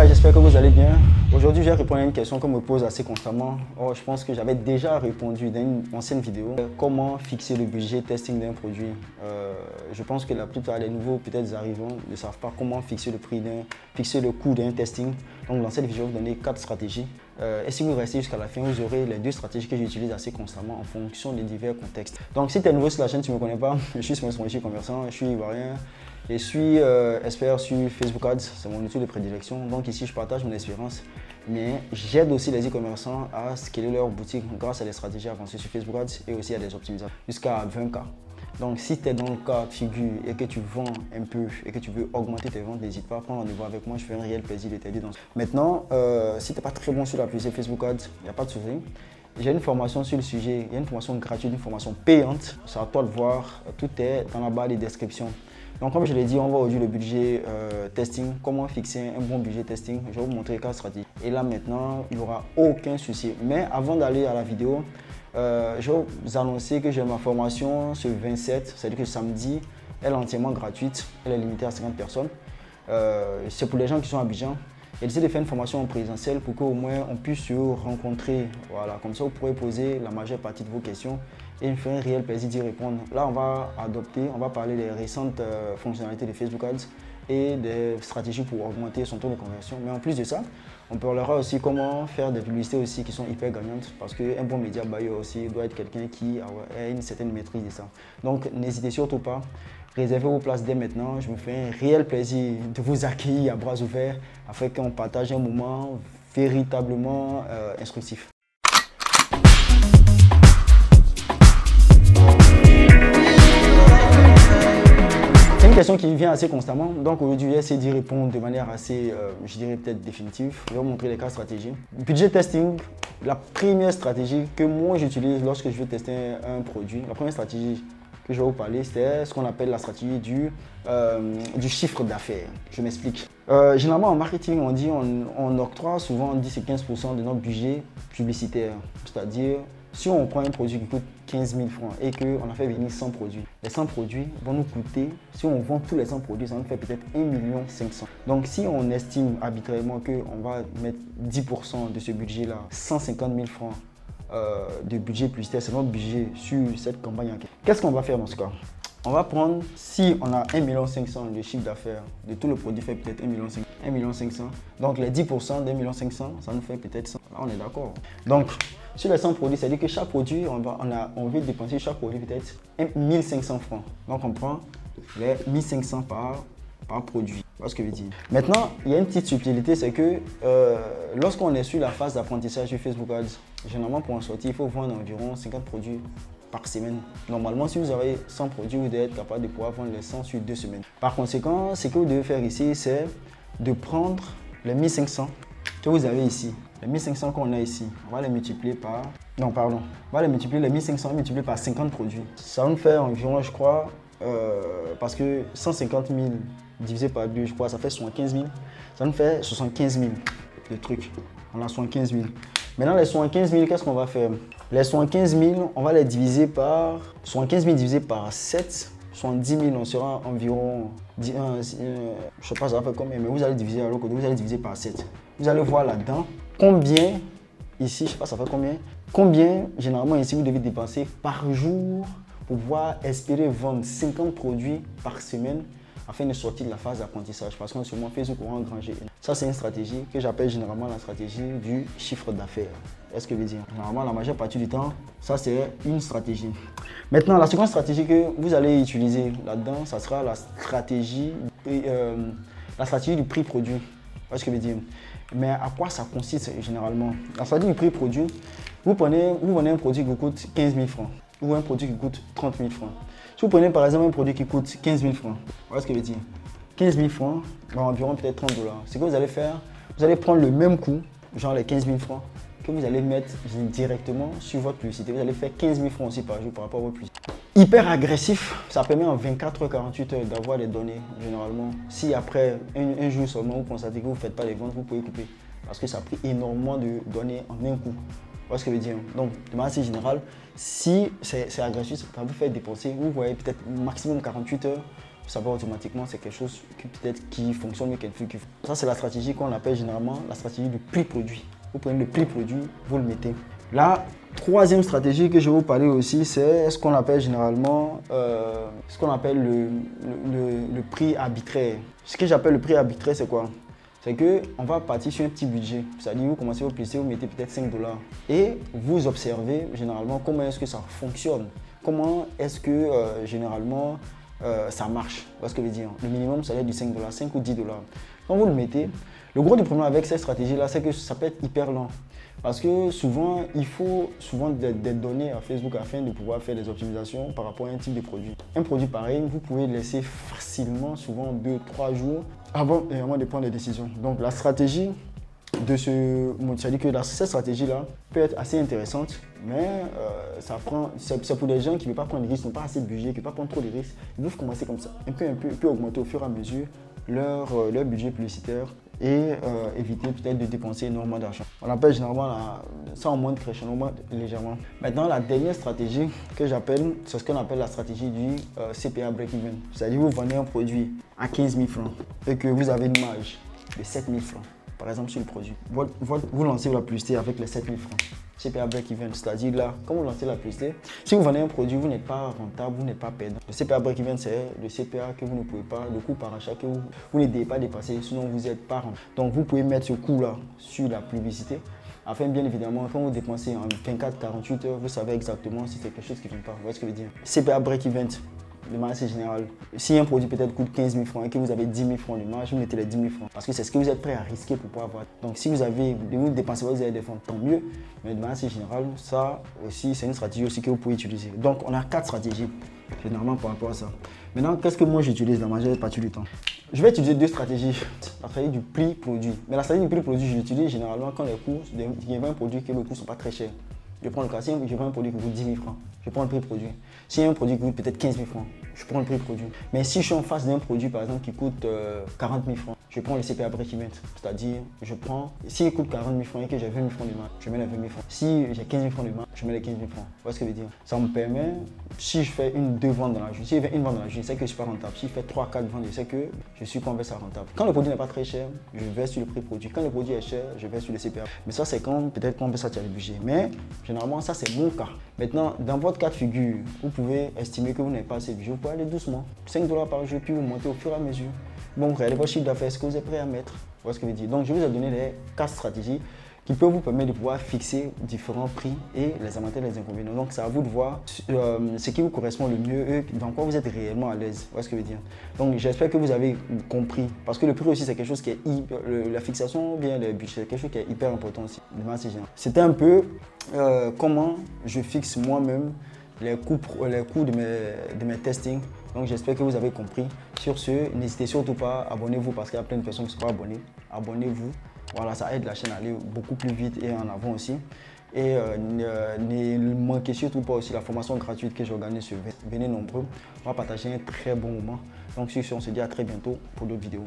j'espère que vous allez bien. Aujourd'hui, je vais répondre à une question qu'on me pose assez constamment. Oh, je pense que j'avais déjà répondu dans une ancienne vidéo. Comment fixer le budget testing d'un produit? Je pense que la plupart des nouveaux peut-être arrivants ne savent pas comment fixer le coût d'un testing. Donc dans cette vidéo, je vais vous donner 4 stratégies. Et si vous restez jusqu'à la fin, vous aurez les 2 stratégies que j'utilise assez constamment en fonction des divers contextes. Donc si tu es nouveau sur la chaîne, tu ne me connais pas, je suis Smith, je suis commerçant, je suis ivoirien. Je suis expert sur Facebook Ads, c'est mon outil de prédilection. Donc ici, je partage mon expérience, mais j'aide aussi les e-commerçants à scaler leur boutique grâce à des stratégies avancées sur Facebook Ads et aussi à des optimisations jusqu'à 20K. Donc si tu es dans le cas de figure et que tu vends un peu et que tu veux augmenter tes ventes, n'hésite pas à prendre rendez-vous avec moi, je fais un réel plaisir de t'aider dans ça. Maintenant, si tu n'es pas très bon sur la publicité Facebook Ads, il n'y a pas de souci. J'ai une formation sur le sujet, il y a une formation gratuite, une formation payante. C'est à toi de voir, tout est dans la barre de description. Donc comme je l'ai dit, on va aujourd'hui le budget testing, comment fixer un bon budget testing. Je vais vous montrer 4 stratégies. Et là maintenant, il n'y aura aucun souci. Mais avant d'aller à la vidéo, je vais vous annoncer que j'ai ma formation ce 27, c'est-à-dire que samedi, elle est entièrement gratuite, elle est limitée à 50 personnes. C'est pour les gens qui sont à Abidjan. J'ai décidé de faire une formation en présentiel pour qu'au moins on puisse se rencontrer. Voilà, comme ça vous pourrez poser la majeure partie de vos questions et il me fait un réel plaisir d'y répondre. Là, on va parler des récentes fonctionnalités de Facebook Ads et des stratégies pour augmenter son taux de conversion. Mais en plus de ça, on parlera aussi comment faire des publicités aussi qui sont hyper gagnantes parce qu'un bon média buyer aussi doit être quelqu'un qui a une certaine maîtrise de ça. Donc, n'hésitez surtout pas. Réservez vos places dès maintenant. Je me fais un réel plaisir de vous accueillir à bras ouverts afin qu'on partage un moment véritablement instructif. C'est une question qui vient assez constamment. Donc aujourd'hui, je vais essayer d'y répondre de manière assez, je dirais peut-être définitive. Je vais vous montrer les 4 stratégies. Budget testing, la première stratégie que moi j'utilise lorsque je veux tester un produit. La première stratégie que je vais vous parler, c'est ce qu'on appelle la stratégie du chiffre d'affaires. Je m'explique. Généralement en marketing, on dit on octroie souvent 10 et 15% de notre budget publicitaire. C'est-à-dire, si on prend un produit qui coûte 15 000 francs et qu'on a fait venir 100 produits, les 100 produits vont nous coûter, si on vend tous les 100 produits, ça nous fait peut-être 1 500 000. Donc si on estime arbitrairement qu'on va mettre 10% de ce budget-là, 150 000 francs, de budget publicitaire, c'est notre budget sur cette campagne. Qu'est-ce qu'on va faire dans ce cas? On va prendre, si on a 1 500 000 de chiffre d'affaires, de tout le produit fait peut-être 1 500 000. Donc les 10% d'1 500 000, ça nous fait peut-être 100. Là, on est d'accord. Donc sur les 100 produits, c'est-à-dire que chaque produit, on veut dépenser chaque produit peut-être 1 500 francs. Donc on prend les 1 500 par produit. Voilà ce que je veux dire. Maintenant, il y a une petite subtilité, c'est que lorsqu'on est sur la phase d'apprentissage du Facebook Ads, généralement pour en sortir, il faut vendre environ 50 produits par semaine. Normalement, si vous avez 100 produits, vous devez être capable de pouvoir vendre les 100 sur 2 semaines. Par conséquent, ce que vous devez faire ici, c'est de prendre les 1500 que vous avez ici. Les 1500 qu'on a ici, on va les multiplier par... Non, pardon. On va les multiplier, les 1500 multipliés par 50 produits. Ça va nous faire environ, je crois, parce que 150 000 divisé par 2, je crois, ça fait 75 000. Ça nous fait 75 000 de trucs. On a 75 000. Maintenant, les 75 000, qu'est-ce qu'on va faire? Les 75 000, on va les diviser par... 75 000 divisé par 7, 70 000, on sera environ... je ne sais pas ça va faire combien, mais vous allez diviser alors que vous allez diviser par 7. Vous allez voir là-dedans combien, ici, je ne sais pas ça fait combien, combien, généralement, ici, vous devez dépenser par jour pour pouvoir espérer vendre 50 produits par semaine afin de sortir de la phase d'apprentissage parce qu'en ce moment, Facebook va engranger. Ça, c'est une stratégie que j'appelle généralement la stratégie du chiffre d'affaires. Est-ce que je veux dire? Généralement, la majeure partie du temps, ça, c'est une stratégie. Maintenant, la seconde stratégie que vous allez utiliser là-dedans, ça sera la stratégie du prix produit. Est-ce que je veux dire? Mais à quoi ça consiste généralement? La stratégie du prix produit, vous prenez un produit qui coûte 15 000 francs ou un produit qui coûte 30 000 francs. Si vous prenez par exemple un produit qui coûte 15 000 francs, voilà ce que je veux dire. 15 000 francs, environ peut-être 30 $. Ce que vous allez faire, vous allez prendre le même coût, genre les 15 000 francs, que vous allez mettre directement sur votre publicité. Vous allez faire 15 000 francs aussi par jour par rapport à votre publicité. Hyper agressif, ça permet en 24 heures, 48 heures d'avoir des données généralement. Si après un jour seulement vous constatez que vous ne faites pas les ventes, vous pouvez couper. Parce que ça a pris énormément de données en un coup. Voilà ce que je veux dire. Donc, de manière assez générale, si c'est agressif, ça vous fait dépenser, vous voyez peut-être maximum 48 heures savoir automatiquement c'est quelque chose qui fonctionne mieux qu'un flux. Ça, c'est la stratégie qu'on appelle généralement la stratégie du prix produit. Vous prenez le prix produit, vous le mettez. La troisième stratégie que je vais vous parler aussi, c'est ce qu'on appelle généralement le prix arbitraire. Ce que j'appelle le prix arbitraire, c'est quoi? C'est qu'on va partir sur un petit budget. C'est-à-dire, vous commencez au PC, vous mettez peut-être 5 $. Et vous observez généralement comment est-ce que ça fonctionne. Comment est-ce que généralement ça marche. Vous voyez ce que je veux dire? Le minimum, ça va être du 5 $, 5 ou 10 $. Quand vous le mettez, le gros du problème avec cette stratégie-là, c'est que ça peut être hyper lent. Parce que souvent, il faut des données à Facebook afin de pouvoir faire des optimisations par rapport à un type de produit. Un produit pareil, vous pouvez le laisser facilement, souvent 2-3 jours, avant de prendre des décisions. Donc la stratégie de c'est-à-dire que cette stratégie-là peut être assez intéressante, mais c'est pour des gens qui ne veulent pas prendre de risques, n'ont pas assez de budget, qui ne veulent pas prendre trop de risques. Ils doivent commencer comme ça, un peu augmenter au fur et à mesure leur budget publicitaire et éviter peut-être de dépenser énormément d'argent. On appelle généralement ça en mode crescendo, légèrement. Maintenant, la dernière stratégie que j'appelle, c'est ce qu'on appelle la stratégie du CPA break-even. C'est-à-dire vous vendez un produit à 15 000 francs et que vous avez une marge de 7 000 francs, par exemple sur le produit. Vous lancez la publicité avec les 7 000 francs. CPA break-even, c'est-à-dire là, quand vous lancez la publicité, si vous vendez un produit, vous n'êtes pas rentable, vous n'êtes pas perdant. Le CPA break-even, c'est le CPA que vous ne pouvez pas, le coût par achat que vous ne devez pas dépasser, sinon vous n'êtes pas rentable. Donc vous pouvez mettre ce coût-là sur la publicité, afin bien évidemment, quand vous dépensez en 24-48 heures, vous savez exactement si c'est quelque chose qui ne vient pas. Vous voyez ce que je veux dire? CPA break-even, de manière assez générale, si un produit peut-être coûte 15 000 francs et que vous avez 10 000 francs de marge, vous mettez les 10 000 francs parce que c'est ce que vous êtes prêt à risquer pour pouvoir avoir. Donc si vous dépensez pas, vous avez des fonds, tant mieux, mais de manière assez générale, ça aussi, c'est une stratégie aussi que vous pouvez utiliser. Donc on a 4 stratégies généralement par rapport à ça. Maintenant, qu'est-ce que moi j'utilise la majeure partie du temps? Je vais utiliser 2 stratégies. La stratégie du prix produit. Mais la stratégie du prix produit, je l'utilise généralement quand les coûts, il y a un produit que les coûts ne sont pas très chers. Je prends le cas, si je vends un produit qui coûte 10 000 francs, je prends le prix produit. Si un produit qui coûte peut-être 15 000 francs, je prends le prix produit. Mais si je suis en face d'un produit par exemple qui coûte 40 000 francs, je prends le CPA break-even. C'est-à-dire, s'il coûte 40 000 francs et que j'ai 20 000 francs de marge, je mets les 20 000 francs. Si j'ai 15 000 francs de marge, je mets les 15 000 francs. Vous voyez ce que je veux dire? Ça me permet, si je fais deux ventes dans la journée, si je fais une vente dans la journée, c'est que je suis pas rentable. Si je fais 3-4 ventes, je sais que je suis pas rentable. Quand le produit n'est pas très cher, je vais sur le prix produit. Quand le produit est cher, je vais sur le CPA. Mais ça, c'est peut-être qu'on veut sortir le budget. Mais généralement, ça, c'est mon cas. Maintenant, dans votre cas de figure, vous pouvez estimer que vous n'avez pas assez de budget. Vous pouvez aller doucement. 5 $ par jour, puis vous montez au fur et à mesure. Bon, regardez votre chiffre d'affaires, ce que vous êtes prêt à mettre. Vous voyez ce que je veux dire? Donc, je vous ai donné les 4 stratégies qui peuvent vous permettre de pouvoir fixer différents prix et les avantages et les inconvénients. Donc, c'est à vous de voir ce qui vous correspond le mieux et dans quoi vous êtes réellement à l'aise. Vous voyez ce que je veux dire? Donc, j'espère que vous avez compris. Parce que le prix aussi, c'est quelque chose qui est la fixation, bien le budget, c'est quelque chose qui est hyper important aussi. C'était un peu comment je fixe moi-même les coûts de mes testings. Donc j'espère que vous avez compris. Sur ce, n'hésitez surtout pas, abonnez-vous parce qu'il y a plein de personnes qui ne sont pas abonnées. Abonnez-vous. Voilà, ça aide la chaîne à aller beaucoup plus vite et en avant aussi. Et ne manquez surtout pas aussi la formation gratuite que j'organise sur Venez nombreux. On va partager un très bon moment. Donc sur ce, on se dit à très bientôt pour d'autres vidéos.